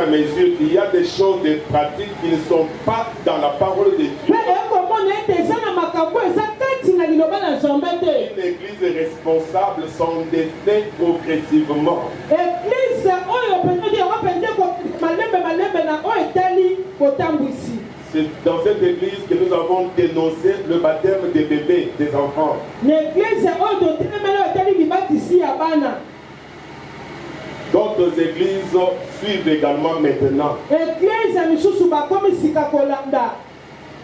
à mesure qu'il y a des choses, des pratiques qui ne sont pas dans la parole de Dieu. Une église responsable s'en défait progressivement. C'est dans cette église que nous avons dénoncé le baptême des bébés, des enfants. D'autres églises suivent également maintenant.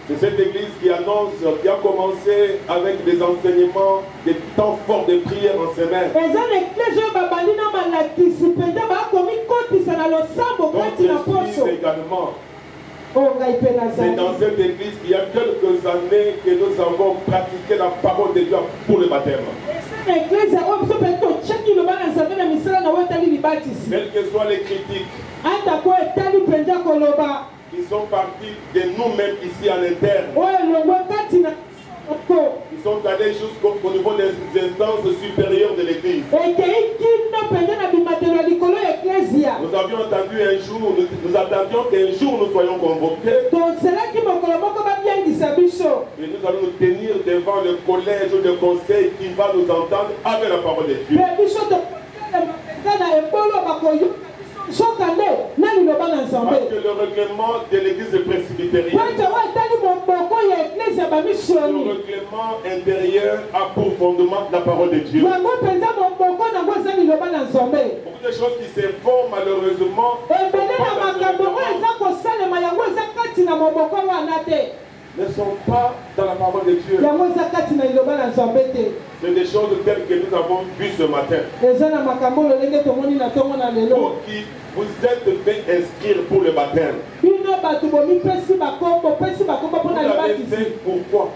C'est cette église qui annonce, qui a commencé avec des enseignements, des temps forts de prière en semaine. D'autres suivent également. C'est dans cette église qu'il y a quelques années que nous avons pratiqué la parole de Dieu pour le baptême. Quelles que soient les critiques qui sont partis de nous-mêmes ici en interne, ils sont allés jusqu'au niveau des instances supérieures de l'église. Nous avions entendu un jour, nous attendions qu'un jour nous soyons convoqués. Et nous allons nous tenir devant le collège ou le conseil qui va nous entendre avec la parole de Dieu. Parce que le règlement de l'église presbytérienne, le règlement intérieur a pour fondement la parole de Dieu. Beaucoup de choses qui se font malheureusement ne sont pas dans la parole de Dieu. C'est des choses telles que nous avons vues ce matin. Vous qui vous êtes fait inscrire pour le baptême, vous l'avez fait pourquoi?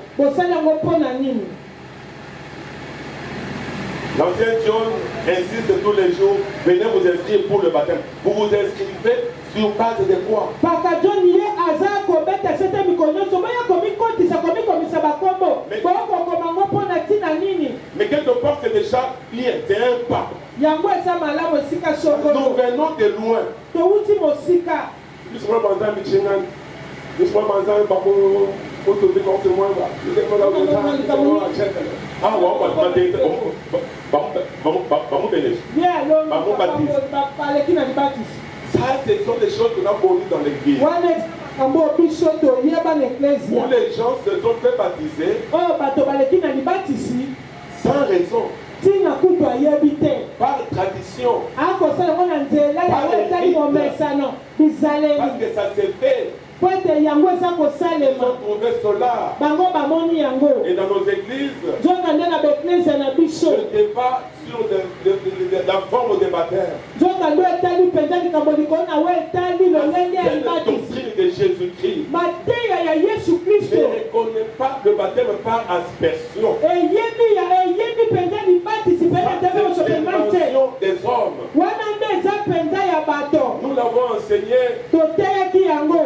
L'ancien John insiste tous les jours, venez vous inscrire pour le baptême. Vous vous inscrivez sur base de quoi? Mais quelque part c'est déjà bien, c'est un pas. Nous venons de loin. Ça, ce sont des choses qu'on a connues dans l'église. Où les gens se sont fait baptiser sans raison, par tradition, parce que ça s'est fait. Ils ont trouvé cela. Et dans nos églises, le débat sur la forme de baptême, c'est la doctrine de Jésus-Christ. Ne reconnaît pas le baptême par aspersion. C'est l'invention des hommes. Nous l'avons enseigné.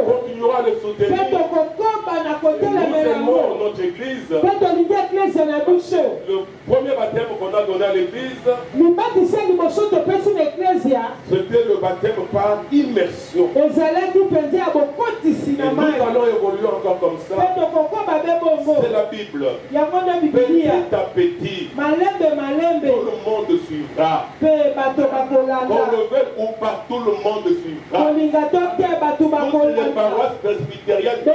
Continuera de soutenir. Nous aimons notre église. Le premier baptême qu'on a donné à l'église, c'était le baptême par immersion. Et nous allons évoluer encore comme ça. C'est la Bible. Petit à petit, tout le monde suivra. Qu'on le veuille ou pas, tout le monde suivra. Toutes les paroisses presbytériennes, la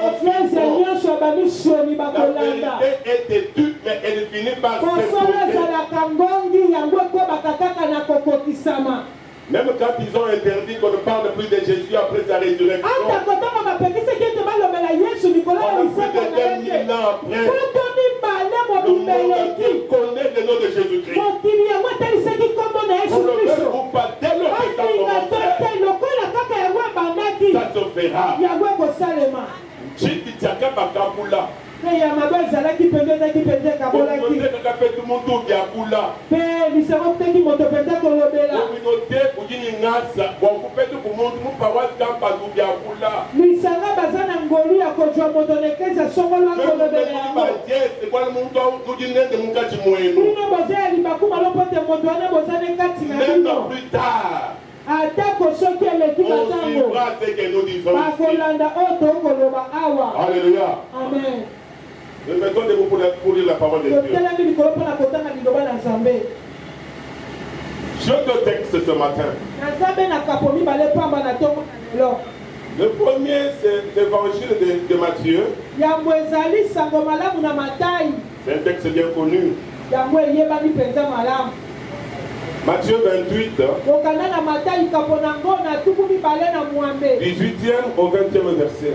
vérité est têtue, mais elle finit par s'imposer. Même quand ils ont interdit qu'on ne parle plus de Jésus après sa résurrection, on a plus de 2000 ans après, le monde entier connaît le nom de Jésus-Christ. On le veut ou pas, dès lors que ça se fera. Même plus tard, suivra ce que nous disons ici. Alléluia. Amen. Nous mettons debout pour lire la parole de Dieu. Je te texte ce matin. Le premier, c'est l'évangile de Matthieu. C'est un texte bien connu. Matthieu 28, 18e au 20e verset.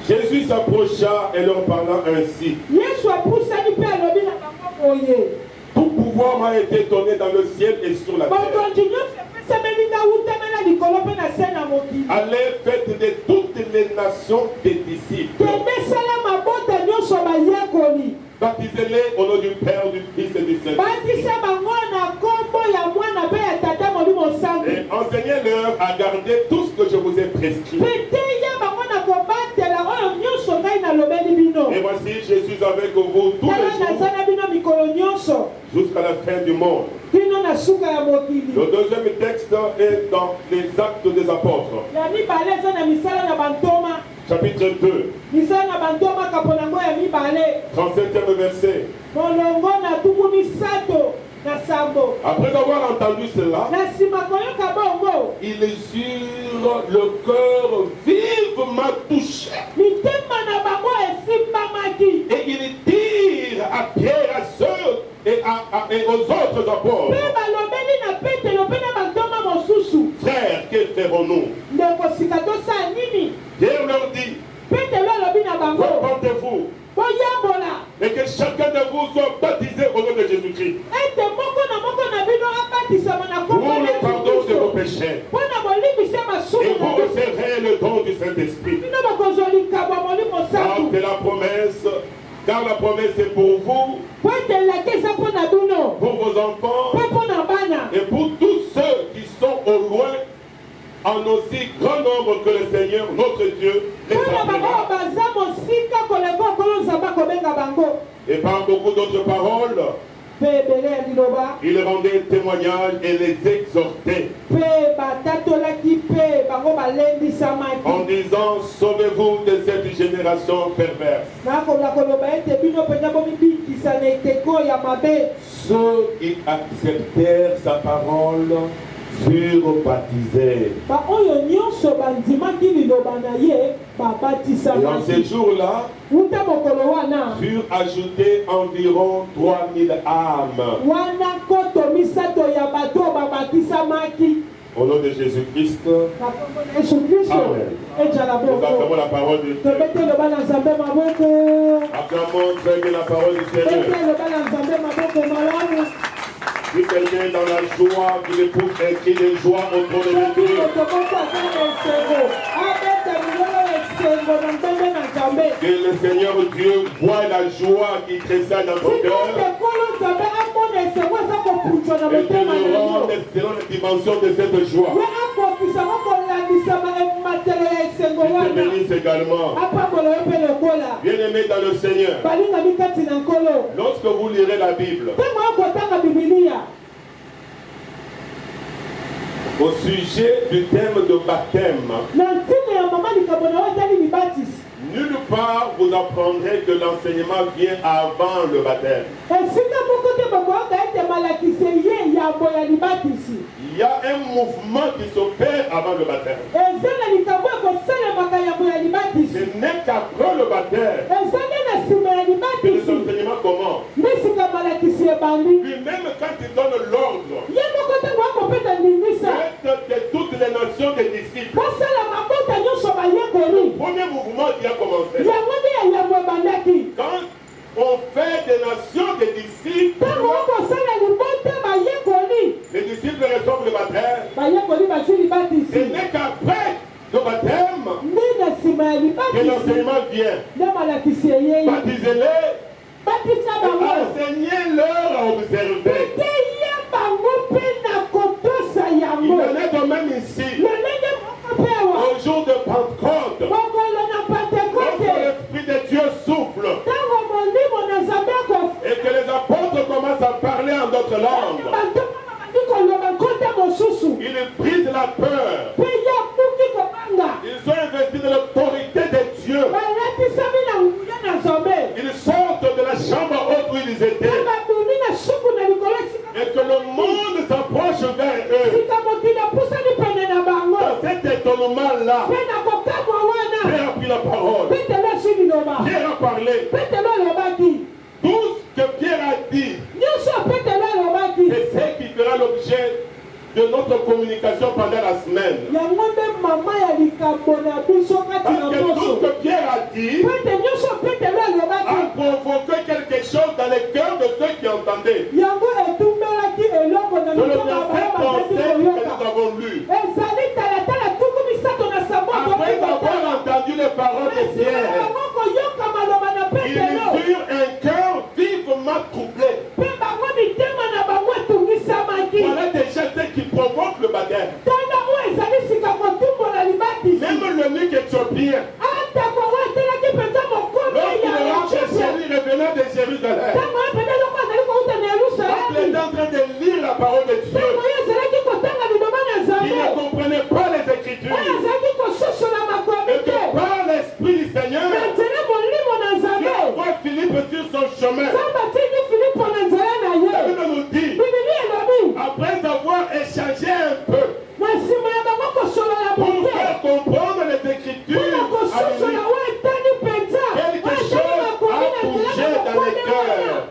Jésus s'approcha et leur parla ainsi. Tout pouvoir m'a été donné dans le ciel et sur la terre. Allez, faites de toutes les nations des disciples. Baptisez-les au nom du Père, du Fils et du Saint-Esprit. Et enseignez-leur à garder tout ce que je vous ai prescrit. Et voici, je suis avec vous tous les jours jusqu'à la fin du monde. Le deuxième texte est dans les Actes des Apôtres. Chapitre 2. 37e verset. Après avoir entendu cela, ils eurent le cœur vivement touché. Et ils dirent à Pierre, à ceux et aux autres apôtres, frères, que ferons-nous? Pierre leur dit, repentez-vous et que chacun de vous soit baptisé au nom de Jésus-Christ pour le pardon de vos péchés, et vous recevrez le don du Saint-Esprit. Car la promesse est pour vous, pour vos enfants et pour tous ceux qui sont au loin, en aussi grand nombre que le Seigneur, notre Dieu, les appellera. Et par beaucoup d'autres paroles, il rendait témoignage et les exhortait en disant, sauvez-vous de cette génération perverse. Ceux qui acceptèrent sa parole furent baptisés. Et en ces jours-là, furent ajoutés environ 3000 âmes. Au nom de Jésus-Christ. Amen. Nous acclamons la parole de Dieu. Acclamons très bien la parole du Seigneur. Si quelqu'un est dans la joie, qu'il épouse un cri de joie autour de Dieu. Que le Seigneur Dieu voit la joie qui tressaille dans ton cœur. Et que le rende selon la dimension de cette joie. Je te bénisse également. Bien-aimé dans le Seigneur. Lorsque vous lirez la Bible, au sujet du thème de baptême, nulle part vous apprendrez que l'enseignement vient avant le baptême. Il y a un mouvement qui s'opère avant le baptême. Ce n'est qu'après le baptême que les enseignements commencent. Lui-même, quand il donne l'ordre, faites de toutes les nations des disciples. Le premier mouvement qui a commencé. Quand on fait des nations des disciples, les disciples reçoivent le baptême. Ce n'est qu'après le baptême que l'enseignement vient. Baptisez-les, enseignez-leur à observer. Il en est de même ici. Au jour de Pentecôte, lorsque l'Esprit de Dieu souffle et que les apôtres commencent à parler en d'autres langues, Ils sortent de la chambre haute où ils étaient. Et que le monde s'approche vers eux. Dans cet étonnement-là, Pierre a pris la parole. Pierre a parlé. Tout ce que Pierre a dit, c'est ce qui fera l'objet de notre communication pendant la semaine. Parce que tout ce que Pierre a dit a provoqué quelque chose dans les cœurs de ceux qui entendaient. C'est le verset pensé que nous avons lu. Après avoir entendu les paroles de Pierre, ils eurent un cœur vivement troublé. Voilà déjà ce qui provoque le baptême. Même l'eunuque éthiopien, lorsqu'il rentre chez lui revenant de Jérusalem, quand il est en train de lire la parole de Dieu, il ne comprenait pas les Écritures. Et que par l'Esprit du Seigneur, Dieu envoie Philippe sur son chemin. La Bible nous dit, après avoir échangé un peu, pour faire comprendre les Écritures, quelque chose a bougé dans les cœurs.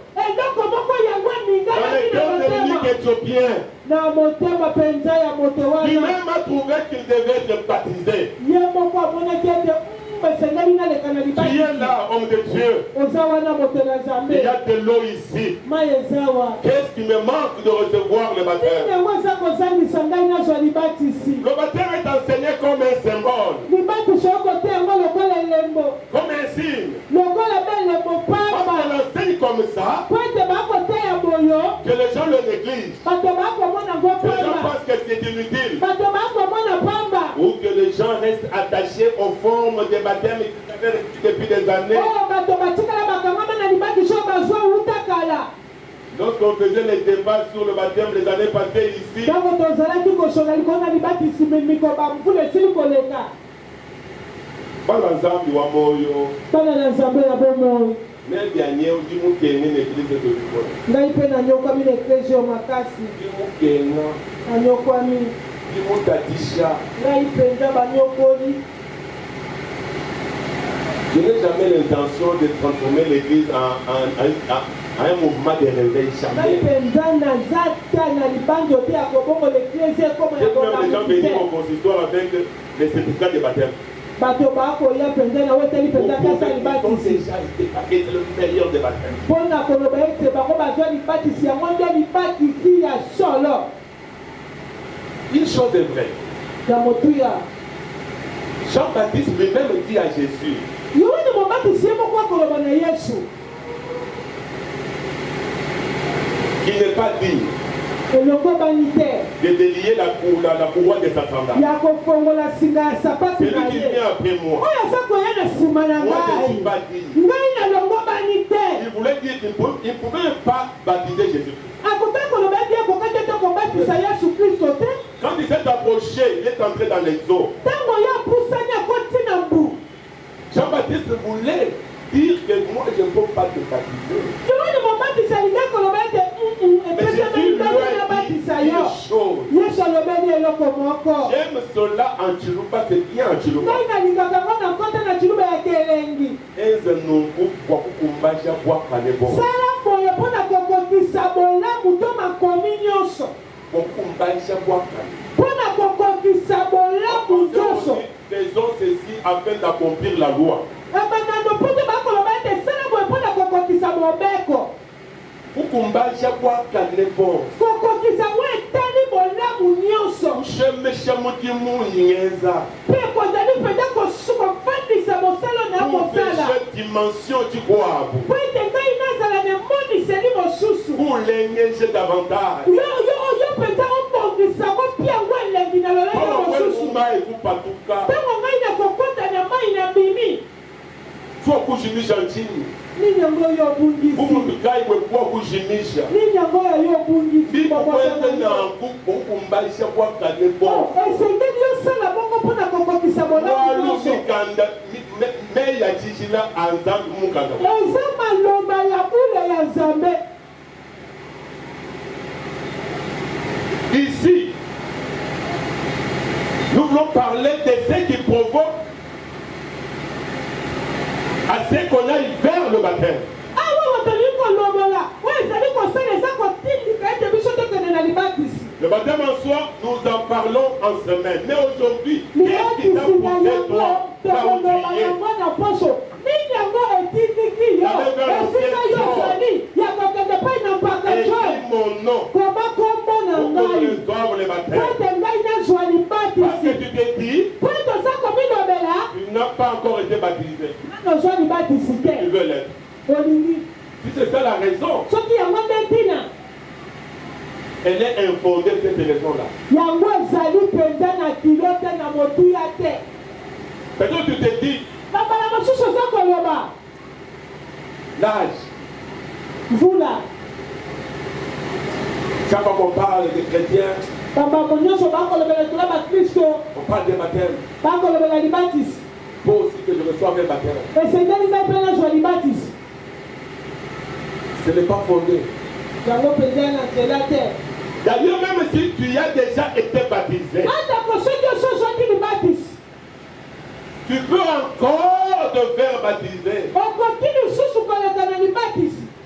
Dans les cœurs de l'unique éthiopien. Lui-même a trouvé qu'il devait être baptisé. Tu es là, homme de Dieu. Il y a de l'eau ici. Qu'est-ce qui me manque de recevoir le baptême? Le baptême est enseigné comme un symbole, comme un signe. Parce qu'on enseigne comme ça que les gens le négligent, que les gens pensent que c'est inutile, ou que les gens restent attachés aux formes des baptêmes qu'ils avaient reçus depuis des années. Lorsqu'on faisait les débats sur le baptême les années passées ici, je n'ai jamais l'intention de transformer l'église en un mouvement de réveil. Jamais. J'aime les gens venir au consistoire avec les certificats de baptême. Pour qu'ils ont déjà été baptisés, c'est le meilleur des baptêmes. Une chose est vraie. Jean-Baptiste lui-même dit à Jésus, qui n'est pas digne de délier la couronne de sa sandale. Celui qui vient après moi, moi je ne suis pas digne. Il voulait dire qu'il ne pouvait pas baptiser Jésus-Christ. Quand il s'est approché, il est entré dans les eaux. Jean-Baptiste voulait dire que moi je ne peux pas te baptiser. Mais Jésus lui a dit une chose. J'aime cela en Chiluba, c'est bien en Chiluba. Faisons ceci afin d'accomplir la loi. Dimension du roi. Pour l'engager davantage. Ici, nous voulons parler de ce qui provoque à ce qu'on aille vers le baptême. Le baptême en soi, nous en parlons en semaine. Mais aujourd'hui, qu'est-ce qui t'a poussé toi à oublier? Écris mon nom pour que je reçoive le baptême. Parce que tu te dis, tu n'as pas encore été baptisé. Tu veux l'être. Si c'est ça la raison, elle est infondée, cette raison-là. Peut-être tu te dis, l'âge. Vous là. Chaque fois qu'on parle des chrétiens, on parle des baptêmes. Il faut aussi que je reçoive un baptême. Ce n'est pas fondé. D'ailleurs, même si tu as déjà été baptisé, tu peux encore te faire baptiser.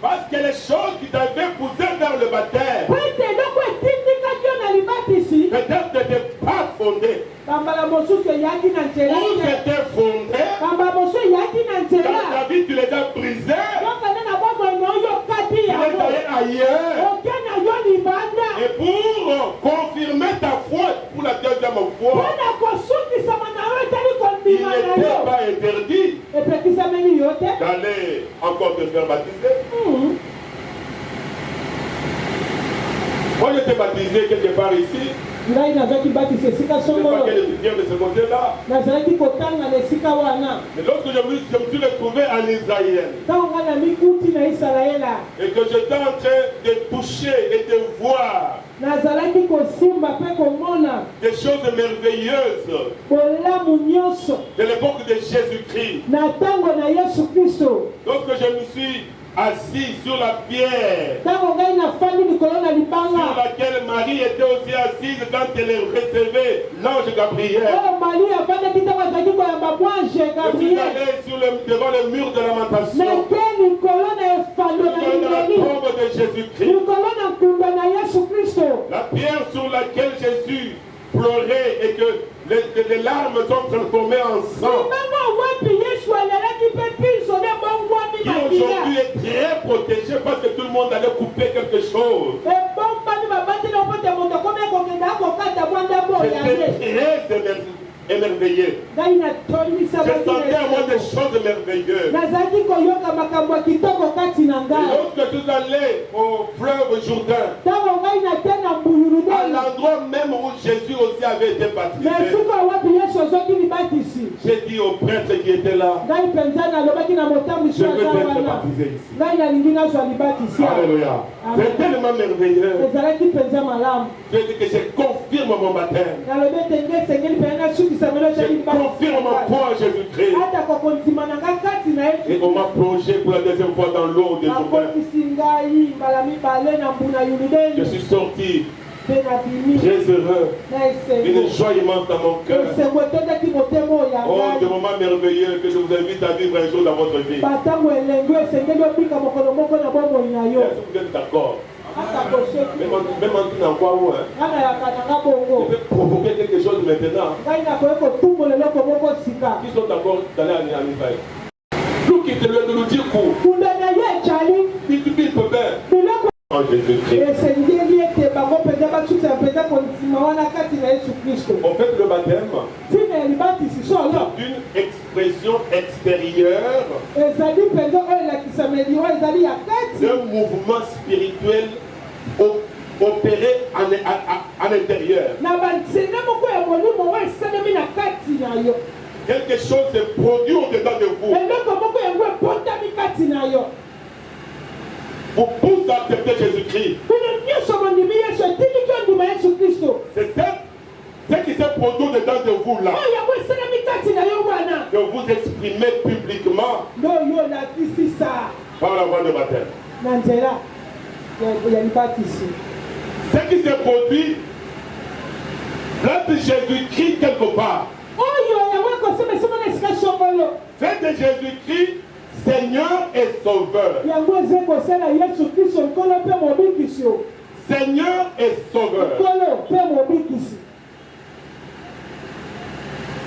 Parce que les choses qui t'avaient poussé vers le baptême, peut-être n'étaient pas fondées. Ou c'était fondé, dans ta vie tu les as brisées, tu les as ailleurs. Et pour confirmer ta foi pour la deuxième fois, il n'était pas interdit d'aller encore te faire baptiser. Moi j'étais baptisé quelque part ici. Je ne sais pas quel étudiant de ce côté-là. Mais lorsque je me suis retrouvé en Israël et que j'étais en train de toucher et de voir des choses merveilleuses de l'époque de Jésus-Christ, lorsque je me suis assis sur la pierre sur laquelle Marie était aussi assise quand elle recevait l'ange Gabriel. Je suis allé devant le mur de lamentation, devant la tombe de Jésus-Christ, la pierre sur laquelle Jésus pleurait et que les larmes sont transformées en sang, qui aujourd'hui est très protégé parce que tout le monde allait couper quelque chose. J'étais très émerveillé. Je sentais à moi des choses merveilleuses. Et lorsque je suis allé au fleuve Jourdain, à l'endroit même où Jésus aussi avait été baptisé, j'ai dit au prêtre qui était là, je veux être baptisé ici. Alléluia. C'est tellement merveilleux. Je dis que je confirme mon baptême. Je confirme ma foi en Jésus-Christ. Et on m'a plongé pour la deuxième fois dans l'eau des Jourdains. Je suis sorti très heureux, une joie immense dans mon cœur. Oh, des moments merveilleux que je vous invite à vivre un jour dans votre vie. Est-ce que vous êtes d'accord? Même en quoi où, je vais provoquer quelque chose maintenant. Qui sont d'accord d'aller en Israël? Nous qui te le nous dire pour. Il peut bien. En Jésus-Christ. En fait, le baptême, c'est une expression extérieure d'un mouvement spirituel opéré à l'intérieur. Quelque chose se produit au-dedans de vous. Vous pousse à accepter Jésus-Christ. C'est ce qui s'est produit dedans de vous là. que vous exprimez publiquement par la voie de baptême. Ce qui s'est produit, là de Jésus-Christ quelque part. Faites de Jésus-Christ Seigneur et Sauveur. Seigneur et Sauveur.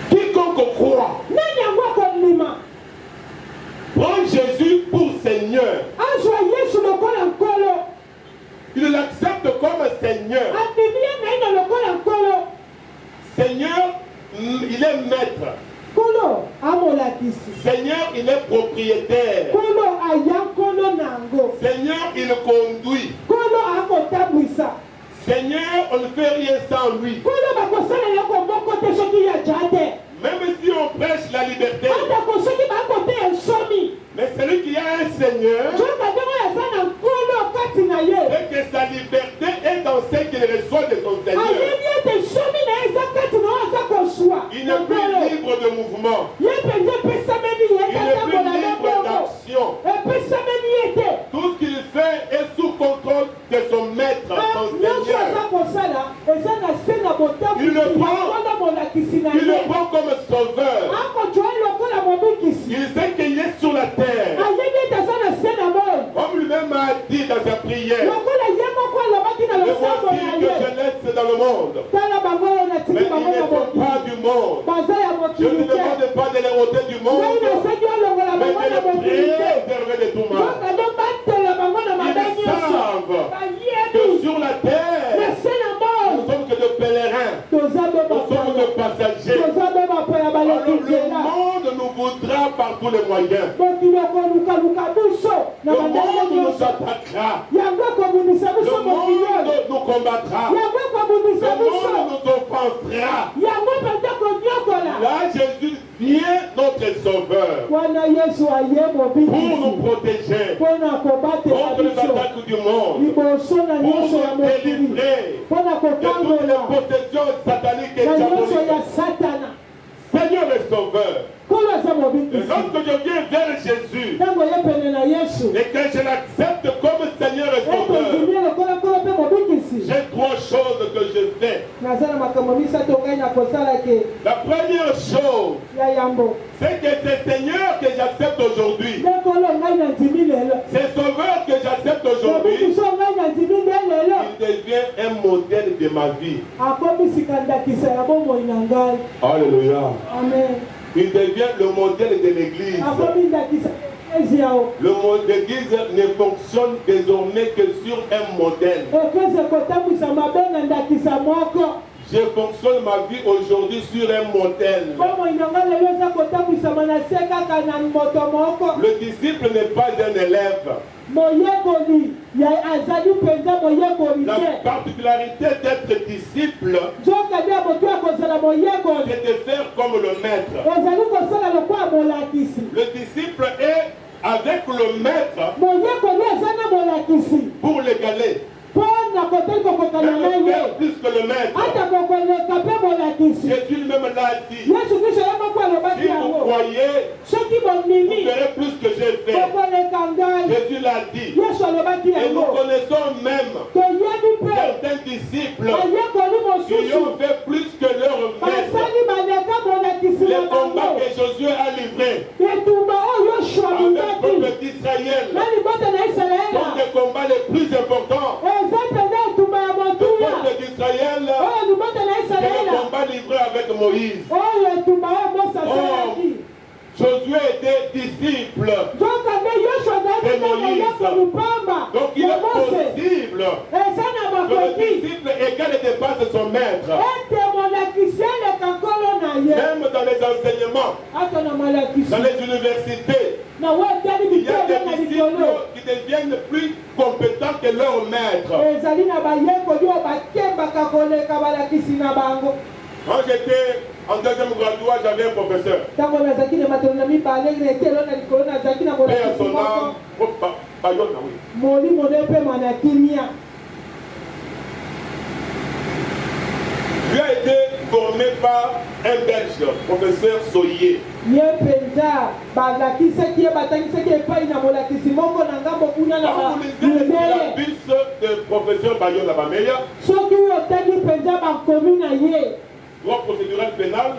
Quiconque croit, prend Jésus pour Seigneur. Il l'accepte comme Seigneur. Seigneur, il est maître. Seigneur, il est propriétaire. Seigneur, il conduit. Seigneur, on ne fait rien sans lui. Même si on prêche la liberté, mais celui qui a un Seigneur, c'est que sa liberté est dans ce qu'il reçoit de son Seigneur. Il n'est plus libre de mouvement. Il n'est plus libre d'action. Tout ce qu'il fait est sous contrôle de son maître, son Seigneur. Il le prend comme sauveur. Il sait qu'il est sur la terre. Comme lui-même a dit dans sa prière, le voici que je laisse dans le monde. Mais ils ne sont pas du monde. Je ne demande pas de les ôter du monde, mais de les préserver de tout mal. Ils savent que sur la terre, nous sommes que de pèlerins. Nous sommes de passagers. Alors le monde nous voudra par tous les moyens. Le monde nous attaquera. Le monde nous combattra. Le monde nous offensera. Là, Jésus vient, notre Sauveur, pour nous protéger contre les attaques du monde, pour nous délivrer de toutes les possessions sataniques et diaboliques. Seigneur et Sauveur, et lorsque je viens vers Jésus et que je l'accepte comme Seigneur et Sauveur, j'ai trois choses que je fais. La première chose, c'est que c'est Seigneur que j'accepte aujourd'hui. C'est Sauveur que j'accepte aujourd'hui. Il devient un modèle de ma vie. Alléluia. Amen. Il devient le modèle de l'Église. L'Église ne fonctionne désormais que sur un modèle. Je fonctionne ma vie aujourd'hui sur un modèle. Le disciple n'est pas un élève. La particularité d'être disciple, c'est de faire comme le maître. Le disciple est avec le maître pour l'égaler. Faire plus que le maître. Jésus lui-même l'a dit. Si vous croyez, vous verrez plus que j'ai fait. Jésus l'a dit. Et nous connaissons même certains disciples qui ont fait plus que leur maître. Les combats que Josué a livrés avec le peuple d'Israël sont des combats les plus importants. Le peuple d'Israël, c'est le combat livré avec Moïse. Josué était disciple de Moïse. Donc il est possible que le disciple égale et dépasse son maître. Même dans les enseignements, dans les universités, il y a des disciples qui deviennent plus compétents que leur maître. Quand j'étais en deuxième graduat, j'avais un professeur. Et à son âme, lui a été formé par un Belge, professeur Soyer. Quand vous lisez le syllabus de professeur Bayon Abameya, droit procédural pénal,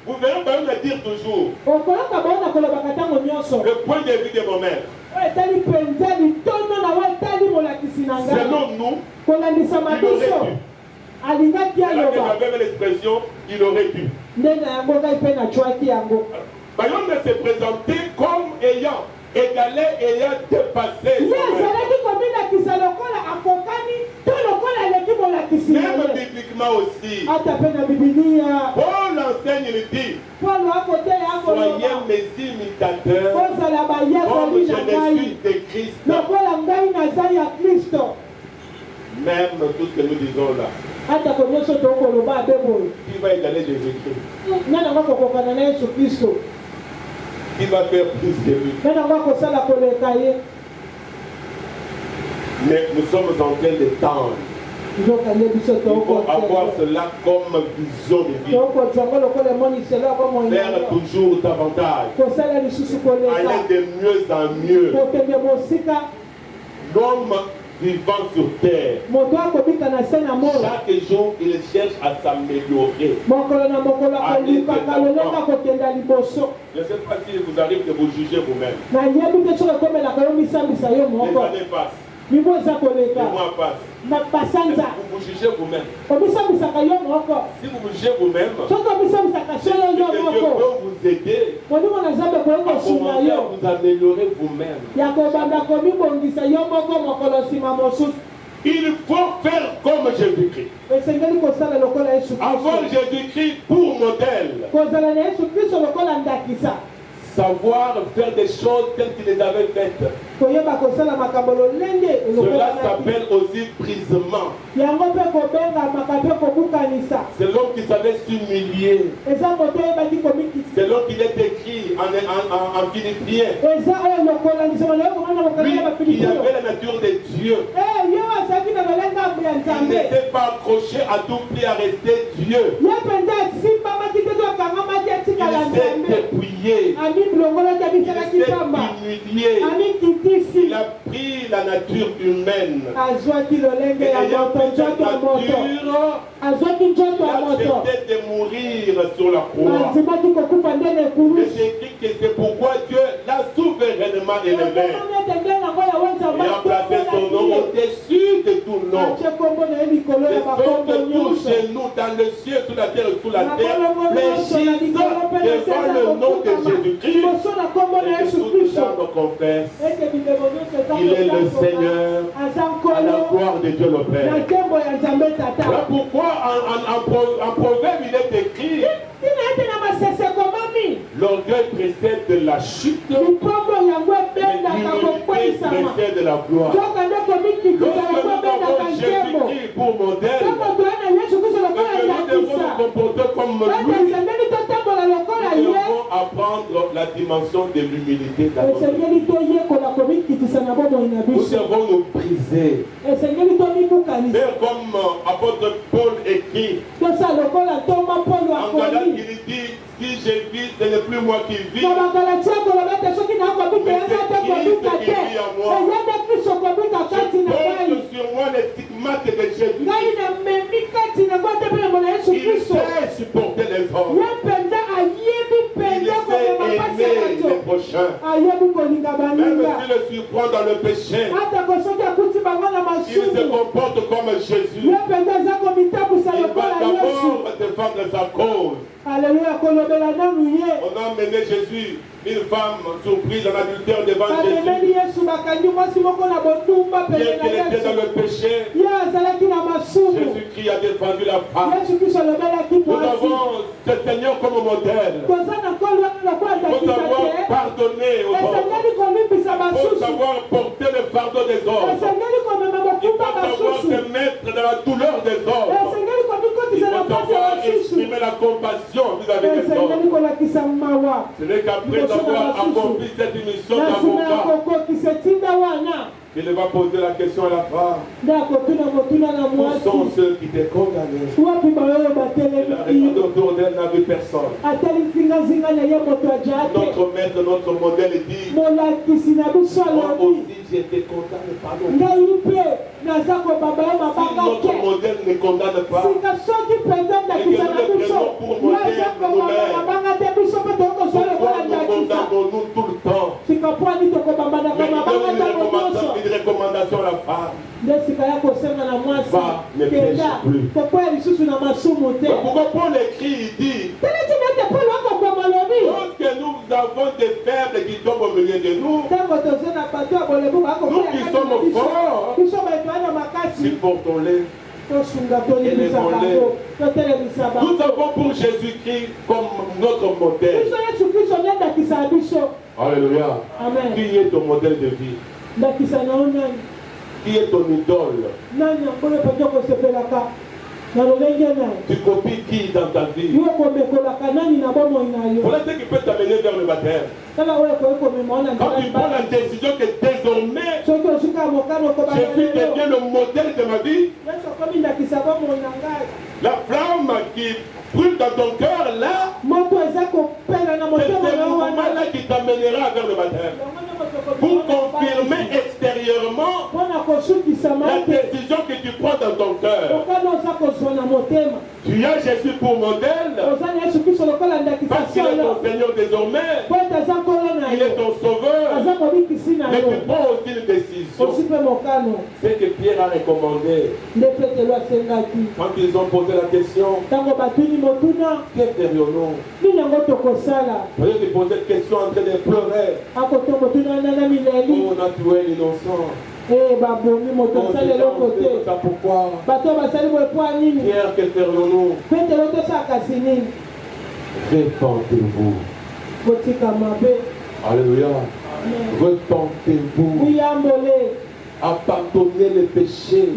vous verrez Bayon le dire toujours. Le point de vue de mon maître. Selon nous, il aurait dû. J'avais l'expression, il aurait dû. Bayon ne s'est présenté comme ayant égalé, ayant dépassé. Même bibliquement aussi. Paul enseigne, il dit, soyez mes imitateurs comme je le suis de Christ. Même tout ce que nous disons là, qui va égaler Jésus-Christ? Qui va faire plus que lui? Mais nous sommes en train de tendre. Il faut avoir cela comme vision de vie. Faire toujours davantage. Aller de mieux en mieux. L'homme vivant sur terre, chaque jour il cherche à s'améliorer. Je ne sais pas si vous arrivez que vous jugez vous-même. Les années passent. Les mois passent. Vous vous jugez vous-même. Si vous vous jugez vous-même, Dieu peut vous aider à commencer à vous améliorer vous-même. Il faut faire comme Jésus-Christ. Avoir Jésus-Christ pour modèle. Savoir faire des choses telles qu'il les avait faites. Cela s'appelle aussi brisement. C'est l'homme qui savait s'humilier. C'est l'homme qui est écrit en Philippiens. Lui qui avait la nature de Dieu. Il n'était pas accroché à tout prix à rester Dieu. Il s'est dépouillé. Il s'est humilié. Il a pris la nature humaine. Et ayant pris cette nature, il a accepté de mourir sur la croix. Et c'est écrit que c'est pourquoi Dieu l'a souverainement élevé. Il a placé son nom au-dessus de tout nom. De sorte que tout chez nous, dans le ciel, sous la terre et sous la terre, fléchissent devant le nom de Jésus-Christ. Et que tout ça me confesse. Il est le Seigneur, à la gloire de Dieu le Père. Voilà pourquoi en Proverbe il est écrit: l'orgueil précède de la chute, l'humilité précède de la gloire. Lorsque nous avons Jésus-Christ pour modèle, nous devons nous comporter comme lui. Nous devons apprendre la dimension de l'humilité dans notre vie. Nous devons nous briser. Faire comme apôtre Paul écrit. En Galates, il dit: si je vis, ce n'est plus moi qui vis, mais c'est Christ qui vit en moi. Je porte sur moi les stigmates de Jésus. Il sait supporter les hommes. Il sait aimer les prochains. Même s'il le surprend dans le péché, il se comporte comme Jésus. Il va d'abord défendre sa cause. Alléluia. On a emmené Jésus, une femme surprise en adultère devant Jésus. Bien qu'il était dans le péché, Jésus-Christ a défendu la femme. Nous avons ce Seigneur comme modèle. Il faut savoir pardonner aux hommes. Il faut savoir porter le fardeau des hommes. Il faut savoir se mettre dans la douleur des hommes. Il faut savoir exprimer la compassion vis-à-vis des hommes. Ce n'est qu'après avoir accompli cette mission d'avocat Il va poser la question à la femme. Où sont ceux qui t'ont condamné? Elle a regardé autour d'elle, n'a vu personne. Notre maître, notre modèle dit, moi aussi j'ai été condamné par notre Dieu. Si notre modèle ne condamne pas, et que nous le prenons pour modèle nous-mêmes, pourquoi nous condamnons-nous tout le temps? Mais il donne une recommandation à la femme. Va, ne pêche plus. Pourquoi Paul écrit, il dit, lorsque nous avons des faibles qui tombent au milieu de nous, nous qui sommes forts, supportons-les. Nous avons pour Jésus-Christ comme notre modèle. Alléluia. Amen. Qui est ton modèle de vie? Qui est ton idole? Tu copies qui dans ta vie? Voilà ce qui peut t'amener vers le baptême. Quand tu prends la décision que désormais Jésus devient le modèle de ma vie, la flamme qui brûle dans ton cœur là, c'est ce mouvement-là qui t'amènera vers le baptême. Pour confirmer extérieurement la décision que tu prends dans ton cœur. Tu as Jésus pour modèle, parce qu'il est ton Seigneur désormais, il est ton sauveur, mais tu prends aussi une décision. C'est que Pierre a recommandé. Quand ils ont posé la question, que ferions-nous? Peut-être ils posaient cette question en train de pleurer. Oh, naturel, innocent. Ça pourquoi? Pierre, que ferions-nous? Repentez-vous. Alléluia. Repentez-vous. Abandonnez les péchés.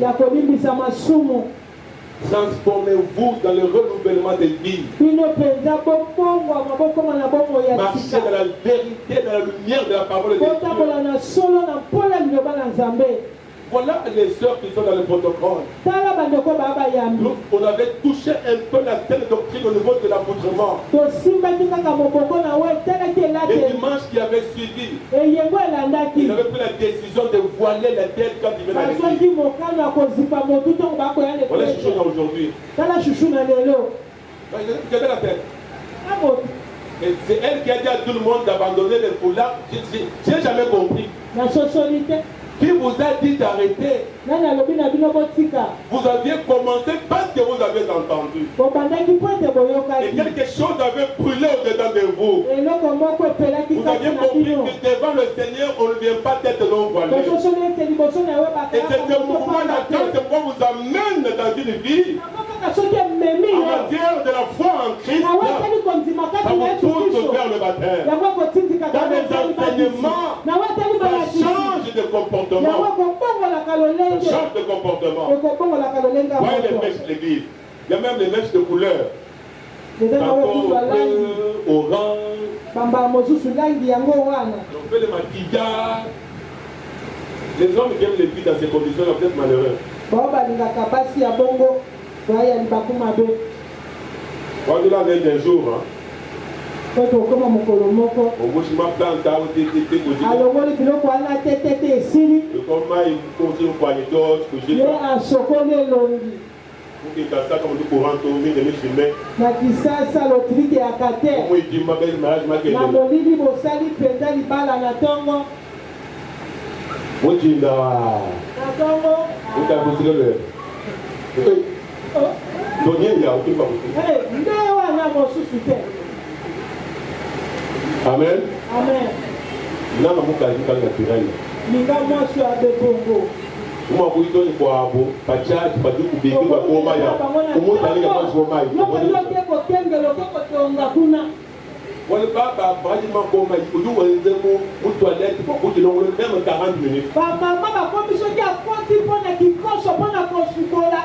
Transformez-vous dans le renouvellement des vies. Marchez dans la vérité, dans la lumière de la parole de Dieu. Voilà les sœurs qui sont dans le protocole. Nous, on avait touché un peu la scène doctrine au niveau de l'accoutrement. Les dimanches qui avaient suivi, ils avaient pris la décision de voiler la tête quand ils venaient à l'église. Voilà chouchou aujourd'hui. Regardez la tête. Et c'est elle qui a dit à tout le monde d'abandonner les foulards. Je n'ai jamais compris. Qui vous a dit d'arrêter? Vous aviez commencé parce que vous avez entendu. Et quelque chose avait brûlé au-dedans de vous. Vous aviez compris que devant le Seigneur, on ne vient pas tête non voilée. Et c'est ce mouvement-là qui vous amène dans une vie en matière de la foi en Christ. Ça vous pousse vers le baptême. Dans les enseignements, ça change de comportement. Ça change de comportement. Voyez les mèches de l'église. Il y a même les mèches de couleur. Tantôt bleu, orange. On fait le maquillage. Les hommes qui aiment les filles dans ces conditions sont peut-être malheureux. Quand il a des jours, hein. On bouge ma plante à côté de comment il continue pour aller d'autres que j'ai pas. Pour qu'il fasse ça comme du courant tourné de mes chemins. Comment il dit ma belle mariage ma gueule. Où tu vas? Où tu as bossé le Donner, il y a aucune pas Amen. Amen. Non, non, je suis naturel. Moi, je suis Wale baba baji makoma ikudu wenzemo mtu alete kwa kuti longo même 40 minutes. Papa comme so dia konti pona kikoso pona kosukola.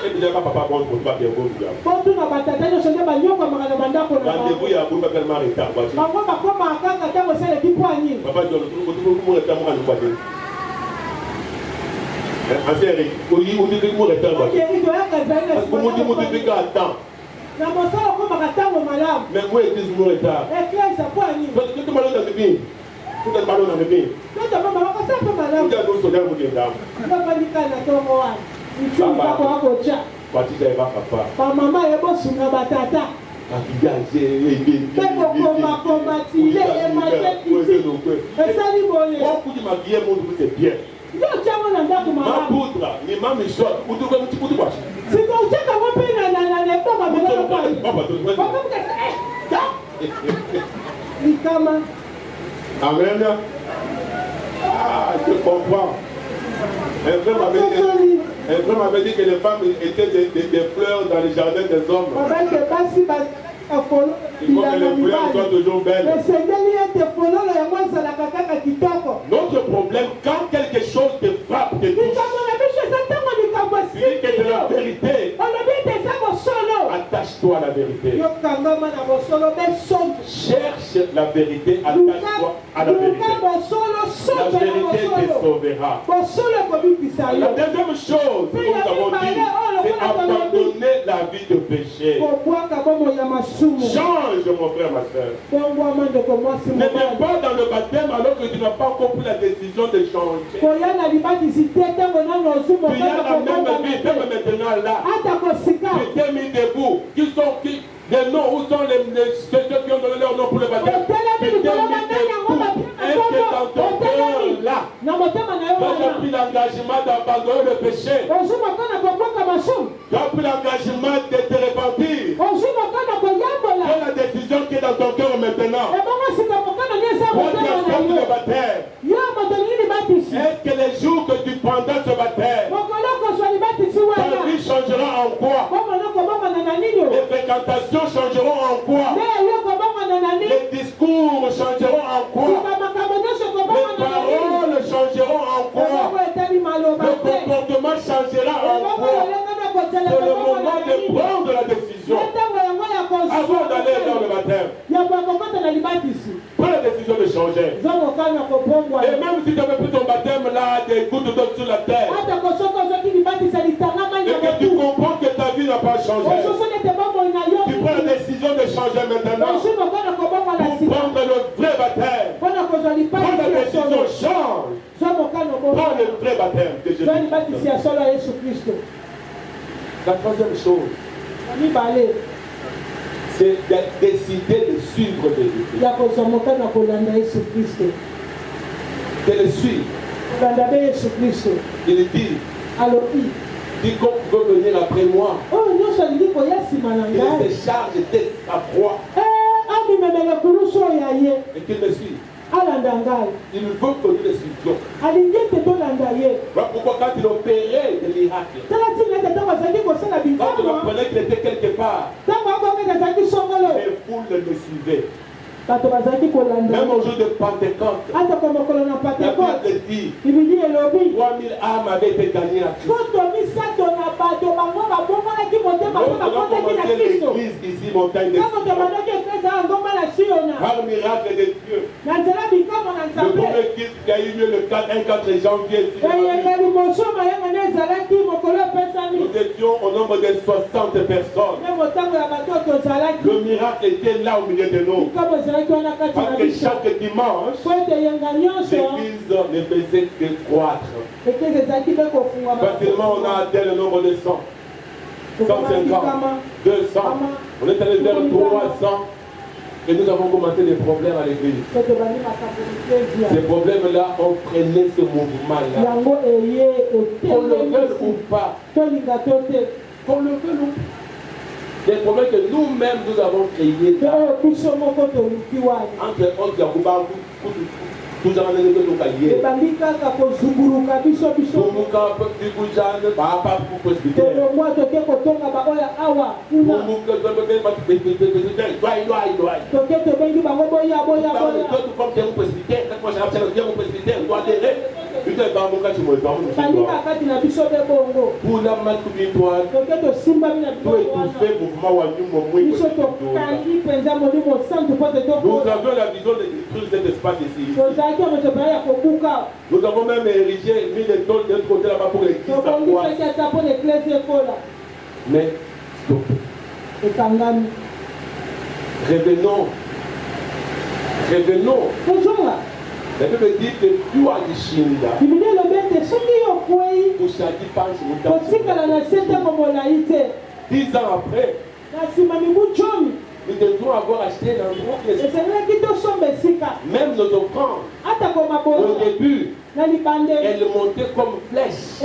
Et bien papa bon pour pas bien bon bien. Kontu na batata no so dia banyoka makana bandako na. Rendez-vous ya kumba tellement retard bati. Papa bakoma akanga tango sele kipwanyi. Papa ndio tuko mo tamu kwa kwate. Ancien Eric, on dit que vous êtes un parce que vous dites que attends. Mais moi, je dis que vous êtes un. Parce que tu m'as donné bien. Tu t'es pas donné bien. Tu t'es pas ma poudre, ni ma michonne, ou tout comme tu peux voir. C'est comme ça qu'on peut Amen. Ah, je comprends. Un frère m'avait dit que les femmes étaient des fleurs dans les jardins des hommes. Il faut que les fleurs soient toujours belles. Notre problème, quand quelque chose te frappe, te touche, tu dis que c'est la vérité. Attache-toi à la vérité. Cherche la vérité, attache-toi à la vérité. La vérité te sauvera. La deuxième chose que nous avons dit, c'est abandonner la vie de péché. Change, mon frère, ma soeur. Ne viens pas dans le baptême alors que tu n'as pas encore pris la décision de changer. Tu as la même vie, même maintenant là. Tu t'es mis debout. Qui sont qui? Les noms, où sont ceux qui ont donné leur nom pour le baptême? Tu t'es mis debout. Est-ce que dans ton cœur là, tu as pris l'engagement d'abandonner le péché? Tu as pris l'engagement de te repentir? Quelle est la décision qui est dans ton cœur maintenant? Pour le baptême. Est-ce que les jours que tu prendras ce baptême, ta vie changera en quoi? Les fréquentations changeront en quoi? Les discours changeront en quoi? Les paroles changeront en quoi? Le comportement changera en quoi? C'est le moment de prendre la décision avant d'aller dans le baptême. Prends la décision de changer. Et même si tu avais pris ton baptême là, des gouttes d'eau sur la terre, et que tu comprends que ta vie n'a pas changé, tu prends la décision de changer maintenant pour prendre le vrai baptême. Prends la décision, change. Prends le vrai baptême de Jésus. La troisième chose, c'est de décider de suivre Jésus. De le suivre. Il dit, quiconque veut venir après moi, il se charge de sa croix et qu'il me suive. Il veut que nous le suivions. Pourquoi quand il opérait des miracles, quand on apprenait qu'il était quelque part, les foules le suivaient. Même au jour de Pentecôte, la Bible dit 3000 âmes avaient été gagnées à Christ. L'église ici, montagne de Sion, par miracle de Dieu, le premier culte qui a eu lieu le 4 janvier, nous étions au nombre de 60 personnes. Le miracle était là au milieu de nous. Parce que chaque dimanche, l'église ne faisait que croître. Facilement, on a atteint le nombre de 100, 150, 200. On est allé vers 300. Et nous avons commencé des problèmes à l'église. Ces problèmes-là ont freiné ce mouvement-là. Qu'on le veuille ou pas. Qu'on le veuille ou pas. Des problèmes que nous-mêmes nous avons créés. Entre autres, tout le monde est Pour la main nous avons la vision de détruire cet espace ici. Nous avons même érigé, mis des tôles de l'autre côté là-bas pour l'église. Mais revenons. La Bible dit que tu as dit Shinda. Pour chaque panche, 10 ans après, nous devons avoir acheté l'endroit qui est même nos offrandes. Au début, elles montaient comme flèches.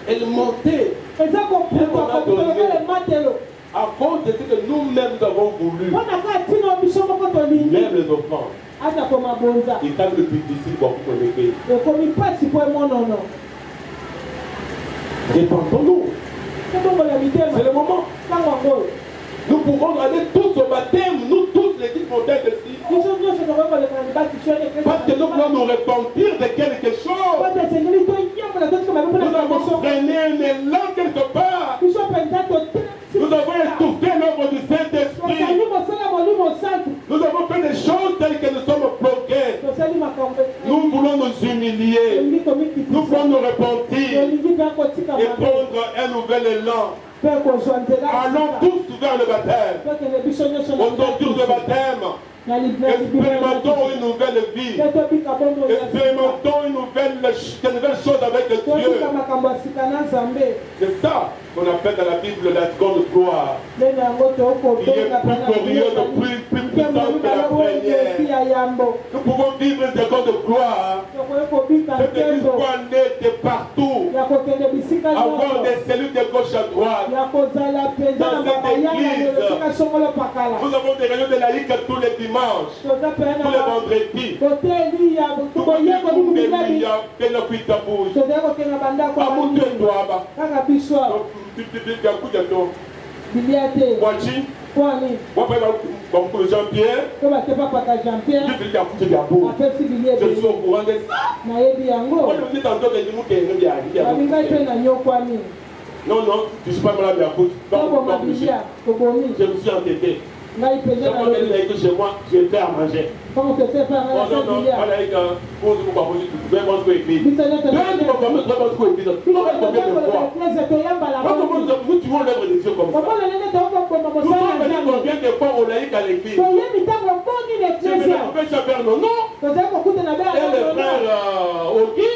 Elles montaient. À cause de ce que nous-mêmes avons voulu. Même les offrandes. Il est le plus difficile pour vous connecter. Répandons-nous. C'est le moment. Nous pouvons aller tous au baptême, nous tous les 10 montaines de ici. Parce que nous voulons nous repentir de quelque chose. Nous avons freiné un élan quelque part. Nous avons étouffé l'œuvre du Saint-Esprit. Nous avons fait des choses telles que nous sommes bloqués. Nous voulons nous humilier. Nous voulons nous repentir et prendre un nouvel élan. Allons tous vers le baptême. Autour du baptême. Expérimentons une nouvelle vie. Expérimentons une nouvelle chose avec Dieu. C'est ça qu'on appelle dans la Bible la seconde gloire. Il est plus glorieux, plus puissant que la première. Nous pouvons vivre une seconde gloire. Cette église doit naître de partout. Avoir des cellules de gauche à droite. Dans cette église, nous avons des réunions de laïcs tous les dimanches. Tous les vendredis. Jean-Pierre, je suis au courant de ça. Non, je ne suis pas malade à cause. Je me suis entêté. Chez moi, je vais faire manger. Non, nous tuons l'œuvre de Dieu comme ça. Nous sommes combien de fois au laïc à l'église? Je vais couper sa père, non. Et le frère Oki.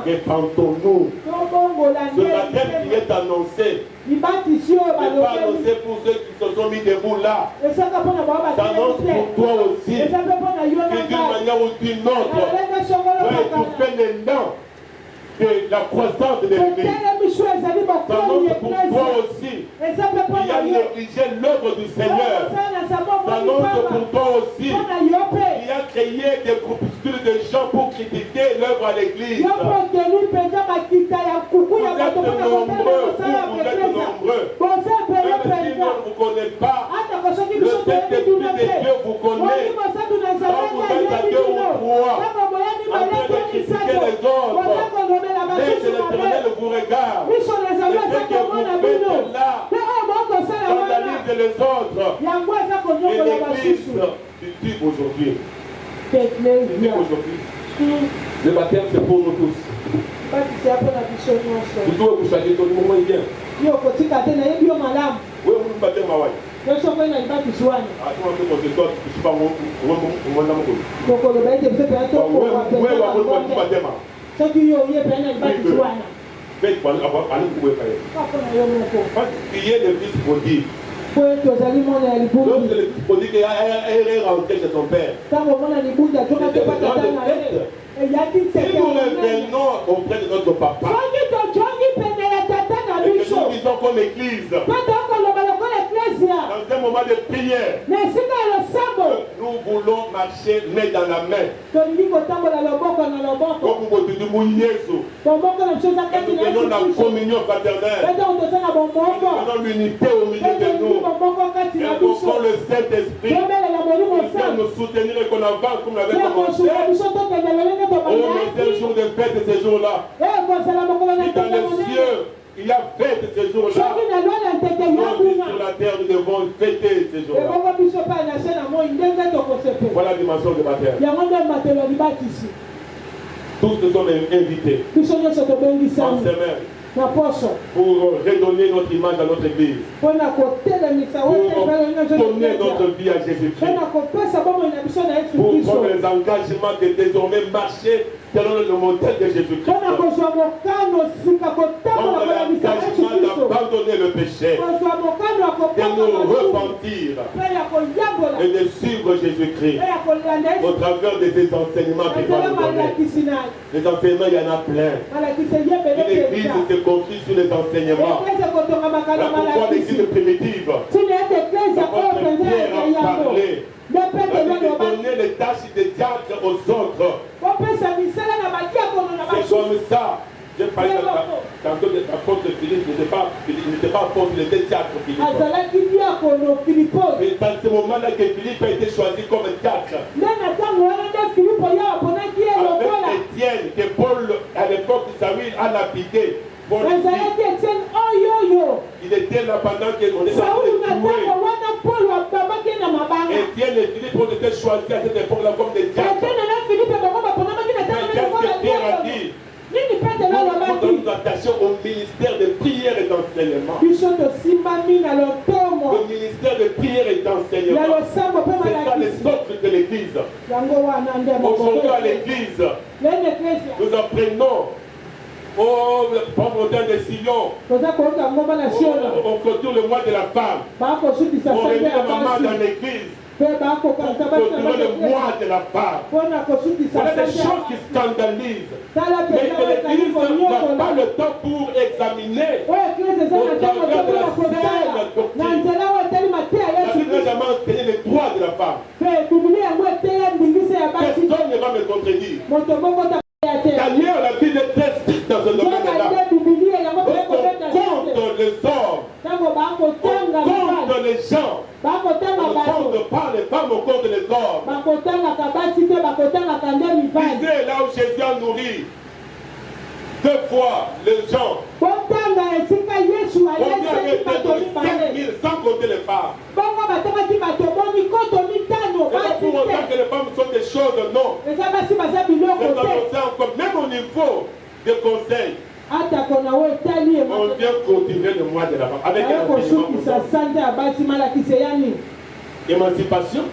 Répentons-nous. Ce baptême qui est annoncé n'est pas annoncé pour ceux qui se sont mis debout là. Ça annonce pour toi aussi. Et d'une manière ou d'une autre, va étouffer l'élan de la croissance de l'église. Ça annonce pour toi aussi qui a négligé l'œuvre du Seigneur. Ça annonce pour toi aussi qui a créé des groupuscules de gens pour critiquer l'œuvre à l'église. Vous êtes nombreux. Même si on ne vous connaît pas, le Saint-Esprit de Dieu vous connaît. Quand vous êtes à deux ou trois en train de critiquer les autres, l'œil de l'Éternel vous regarde. Et ce que vous faites là scandalise les autres. Et l'Église dit aujourd'hui. Le baptême c'est pour nous tous. Tu dois vous changer tout le monde est bien. Oui, vous baptême à Hawaï. Priez le fils prodigue. Lorsque le fils prodigue est rentré chez son père, si nous revenons auprès de notre papa, et que nous disons comme église, dans un moment de prière, nous voulons marcher main dans la main, comme nous tenons la communion fraternelle, nous tenons l'unité au milieu de nous, invoquons le Saint-Esprit, nous soutenir et qu'on avance comme l'avait commencé. Oh, mais c'est le jour de fête de ces jours-là. Et dans les cieux, il y a fête de ces jours-là. Nous, sur la terre, nous devons fêter ces jours-là. Voilà la dimension de baptême. Tous nous sommes invités en semaine pour redonner notre image à notre église, pour donner notre vie à Jésus-Christ, pour prendre les engagements de désormais marcher selon le modèle de Jésus-Christ. Prendre l'engagement d'abandonner le péché, de nous repentir et de suivre Jésus-Christ au travers de ces enseignements qu'il va nous donner. Les enseignements, il y en a plein. Une église se construit sur les enseignements. Là pourquoi l'église primitive, votre Pierre a parlé, de donner les tâches de diacre aux autres. C'est comme ça. J'ai parlé tantôt de l'apôtre Philippe, il n'était pas apôtre, il était diacre Philippe. Et dans ce moment-là que Philippe a été choisi comme diacre. Avec Étienne, que Paul, à l'époque de Saül, a lapidé. Il était là pendant qu'on était en train de jouer. Étienne et Philippe ont été choisis à cette époque-là comme des diacres. Mais qu'est-ce que Pierre a dit? Nous nous attachons au ministère de prière et d'enseignement. Le ministère de prière et d'enseignement. C'est ça les socles de l'église. Aujourd'hui à l'église, nous apprenons au pauvreté de Sion. On clôture le mois de la femme. On réunit la maman dans l'église. Pour clôturer le mois de la femme. Voilà des choses qui scandalisent. Mais que l'église n'a pas le temps pour examiner au travers de la saine doctrine. La Bible n'a jamais enseigné les droits de la femme. Personne ne va me contredire. D'ailleurs, la Bible est très stricte dans ce domaine-là. On compte les hommes, on compte les gens, on ne compte pas les femmes, on compte les hommes. Disait là où Jésus a nourri 2 fois les gens. On avait été donné 5 000 sans compter les femmes. Et pour autant que les femmes sont des choses, non. C'est encore, même au niveau des conseils, on vient continuer le mois de la femme avec un enseignement. Émancipation.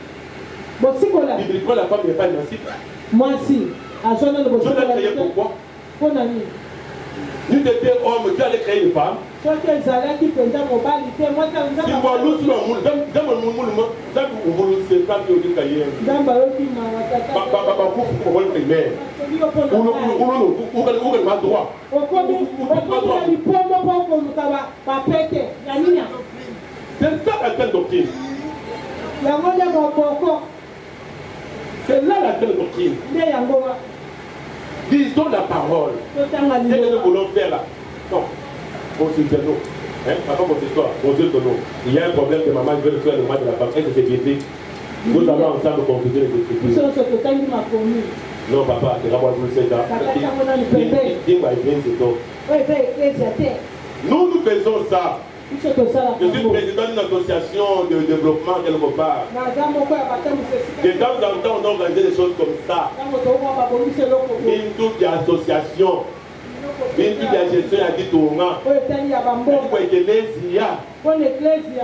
Bibliquement, la femme n'est pas émancipée. Dieu l'a créé pourquoi? Nous étions hommes, Dieu allait créer une femme. Si moi, nous sommes c'est ça la seule doctrine. C'est là la seule doctrine. Disons la parole. C'est ce que nous voulons faire là. Non. Bon, c'est nous. Papa, mon histoire, mon Dieu de nous. Il y a un problème que maman veut faire le mois de la femme. Est-ce que c'est biblique? Nous allons ensemble confuser les écritures. Non, papa, c'est là où vous le savez. Nous faisons ça. Je suis président d'une association de développement quelque part. De temps en temps, on organise des choses comme ça. Une double association. Une double gestion a dit tournant.